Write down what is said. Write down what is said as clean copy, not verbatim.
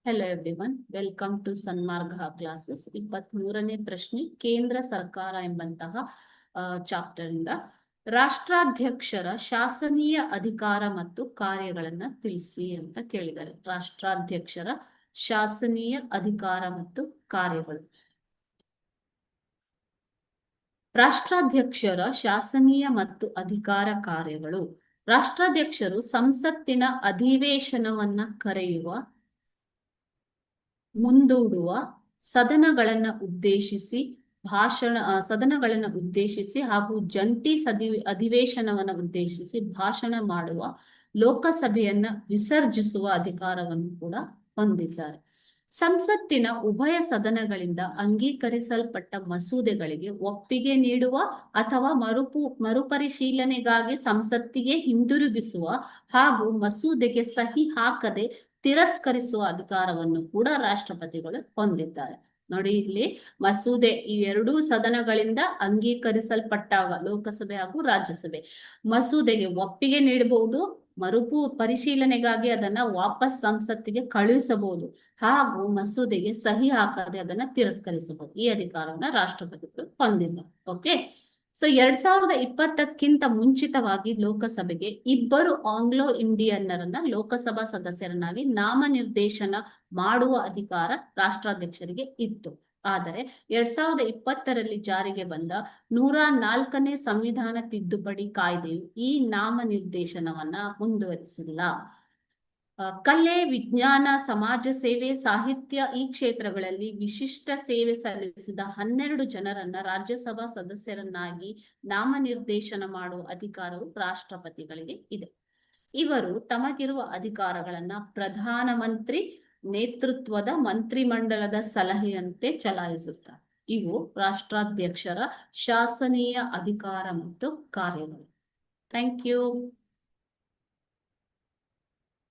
Hello everyone, welcome to Sanmarga classes. 23ನೇ ಪ್ರಶ್ನೆ ಕೇಂದ್ರ ಸರ್ಕಾರ ಎಂಬಂತಹ ಚಾಪ್ಟರ್ ಇಂದ ರಾಷ್ಟ್ರಾಧ್ಯಕ್ಷರ ಶಾಸನೀಯ ಅಧಿಕಾರ ಮತ್ತು ಕಾರ್ಯಗಳನ್ನ ತಿಳಿಸಿ ಅಂತ ಕೇಳಿದ್ದಾರೆ. ರಾಷ್ಟ್ರಾಧ್ಯಕ್ಷರ ಶಾಸನೀಯ ಅಧಿಕಾರ ಮತ್ತು ಕಾರ್ಯಗಳು. ರಾಷ್ಟ್ರಾಧ್ಯಕ್ಷರ ಶಾಸನೀಯ ಮತ್ತು ಅಧಿಕಾರ ಕಾರ್ಯಗಳು. ರಾಷ್ಟ್ರಾಧ್ಯಕ್ಷರು ಸಂಸತ್ತಿನ ಅಧಿವೇಶನವನ್ನ ಕರೆಯುವ, ಮುಂದೂಡುವ, ಸದನಗಳನ್ನು ಉದ್ದೇಶಿಸಿ ಹಾಗೂ ಜಂಟಿ ಅಧಿವೇಶನವನ್ನು ಉದ್ದೇಶಿಸಿ ಭಾಷಣ ಮಾಡುವ, ಲೋಕಸಭೆಯನ್ನ ವಿಸರ್ಜಿಸುವ ಅಧಿಕಾರವನ್ನು ಕೂಡ ಹೊಂದಿದ್ದಾರೆ. ಸಂಸತ್ತಿನ ಉಭಯ ಸದನಗಳಿಂದ ಅಂಗೀಕರಿಸಲ್ಪಟ್ಟ ಮಸೂದೆಗಳಿಗೆ ಒಪ್ಪಿಗೆ ನೀಡುವ ಅಥವಾ ಮರುಪರಿಶೀಲನೆಗಾಗಿ ಸಂಸತ್ತಿಗೆ ಹಿಂದಿರುಗಿಸುವ ಹಾಗೂ ಮಸೂದೆಗೆ ಸಹಿ ಹಾಕದೆ ತಿರಸ್ಕರಿಸುವ ಅಧಿಕಾರವನ್ನು ಕೂಡ ರಾಷ್ಟ್ರಪತಿಗಳು ಹೊಂದಿದ್ದಾರೆ. ನೋಡಿ, ಇಲ್ಲಿ ಮಸೂದೆ ಈ ಎರಡೂ ಸದನಗಳಿಂದ ಅಂಗೀಕರಿಸಲ್ಪಟ್ಟಾಗ, ಲೋಕಸಭೆ ಹಾಗೂ ರಾಜ್ಯಸಭೆ, ಮಸೂದೆಗೆ ಒಪ್ಪಿಗೆ ನೀಡಬಹುದು, ಪರಿಶೀಲನೆಗಾಗಿ ಅದನ್ನ ವಾಪಸ್ ಸಂಸತ್ತಿಗೆ ಕಳುಹಿಸಬಹುದು ಹಾಗೂ ಮಸೂದೆಗೆ ಸಹಿ ಹಾಕದೆ ಅದನ್ನ ತಿರಸ್ಕರಿಸಬಹುದು. ಈ ಅಧಿಕಾರವನ್ನ ರಾಷ್ಟ್ರಪತಿಗಳು ಹೊಂದಿದ್ದಾರೆ. ಓಕೆ, ಸೊ 2020ಕ್ಕಿಂತ ಮುಂಚಿತವಾಗಿ ಲೋಕಸಭೆಗೆ 2 ಆಂಗ್ಲೋ ಇಂಡಿಯನ್ನರನ್ನ ಲೋಕಸಭಾ ಸದಸ್ಯರನ್ನಾಗಿ ನಾಮನಿರ್ದೇಶನ ಮಾಡುವ ಅಧಿಕಾರ ರಾಷ್ಟ್ರಾಧ್ಯಕ್ಷರಿಗೆ ಇತ್ತು. ಆದರೆ 2020ರಲ್ಲಿ ಜಾರಿಗೆ ಬಂದ 104ನೇ ಸಂವಿಧಾನ ತಿದ್ದುಪಡಿ ಕಾಯ್ದೆಯು ಈ ನಾಮನಿರ್ದೇಶನವನ್ನ ಮುಂದುವರಿಸಿಲ್ಲ. ಕಲೆ, ವಿಜ್ಞಾನ, ಸಮಾಜ ಸೇವೆ, ಸಾಹಿತ್ಯ ಈ ಕ್ಷೇತ್ರಗಳಲ್ಲಿ ವಿಶಿಷ್ಟ ಸೇವೆ ಸಲ್ಲಿಸಿದ 12 ಜನರನ್ನ ರಾಜ್ಯಸಭಾ ಸದಸ್ಯರನ್ನಾಗಿ ನಾಮನಿರ್ದೇಶನ ಮಾಡುವ ಅಧಿಕಾರವು ರಾಷ್ಟ್ರಪತಿಗಳಿಗೆ ಇದೆ. ಇವರು ತಮಗಿರುವ ಅಧಿಕಾರಗಳನ್ನ ಪ್ರಧಾನಮಂತ್ರಿ ನೇತೃತ್ವದ ಮಂತ್ರಿಮಂಡಲದ ಸಲಹೆಯಂತೆ ಚಲಾಯಿಸುತ್ತಾರೆ. ಇವು ರಾಷ್ಟ್ರಾಧ್ಯಕ್ಷರ ಶಾಸನೀಯ ಅಧಿಕಾರ ಮತ್ತು ಕಾರ್ಯಗಳು. Thank you.